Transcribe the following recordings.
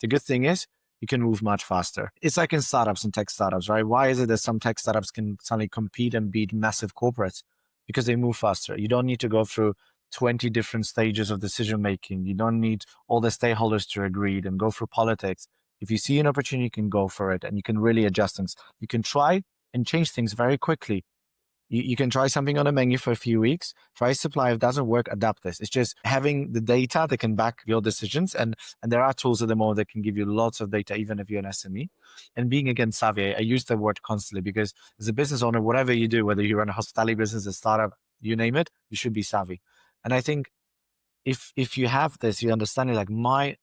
The good thing is you can move much faster. It's like in startups and tech startups, right? Why is it that some tech startups can suddenly compete and beat massive corporates? Because they move faster. You don't need to go through 20 different stages of decision making. You don't need all the stakeholders to agree and go through politics. If you see an opportunity, you can go for it and you can really adjust things. You can try and change things very quickly. You can try something on a menu for a few weeks, try supply. If it doesn't work, adapt this. It's just having the data that can back your decisions. And there are tools at the moment that can give you lots of data, even if you're an SME. And being, again, savvy, I use that word constantly because as a business owner, whatever you do, whether you run a hospitality business, a startup, you name it, you should be savvy. And I think if you have this, you understand it, like my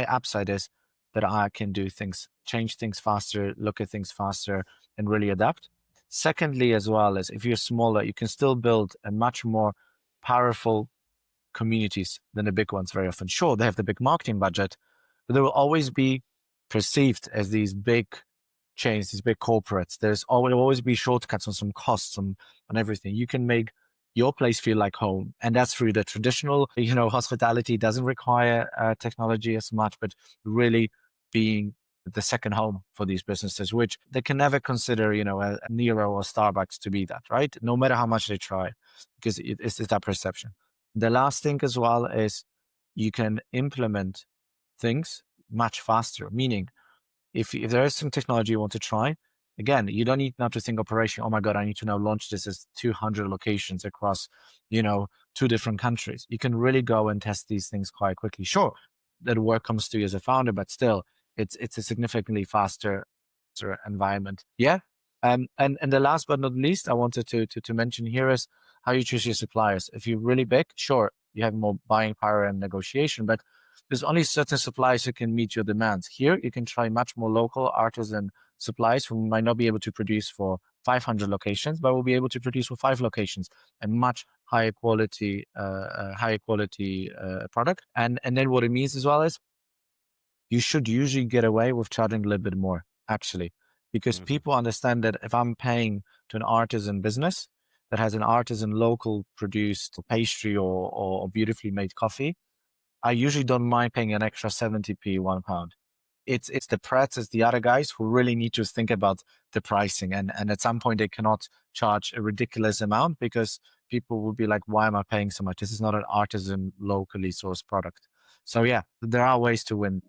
upside is that I can do things, change things faster, look at things faster, and really adapt. Secondly, as well, is if you're smaller, you can still build a much more powerful communities than the big ones very often. Sure, they have the big marketing budget, but they will always be perceived as these big chains, these big corporates. There's always be shortcuts on some costs on everything. You can make your place feel like home. And that's through the traditional, hospitality doesn't require technology as much, but really being the second home for these businesses, which they can never consider, a Nero or Starbucks to be that, right? No matter how much they try, because it's that perception. The last thing as well is you can implement things much faster, meaning if there is some technology you want to try, again, you don't need now to think operation, oh my God, I need to now launch this as 200 locations across, 2 different countries. You can really go and test these things quite quickly. Sure, that work comes to you as a founder, but still, it's a significantly faster environment. Yeah. And the last but not least, I wanted to mention here is how you choose your suppliers. If you're really big, sure, you have more buying power and negotiation, but there's only certain suppliers who can meet your demands. Here, you can try much more local artisan suppliers who might not be able to produce for 500 locations, but will be able to produce for 5 locations and much higher quality product. And then what it means as well is you should usually get away with charging a little bit more, actually, because people understand that if I'm paying to an artisan business that has an artisan local produced pastry or beautifully made coffee, I usually don't mind paying an extra 70p, £1. It's the prets, it's the other guys who really need to think about the pricing. And at some point they cannot charge a ridiculous amount because people will be like, why am I paying so much? This is not an artisan locally sourced product. So yeah, there are ways to win.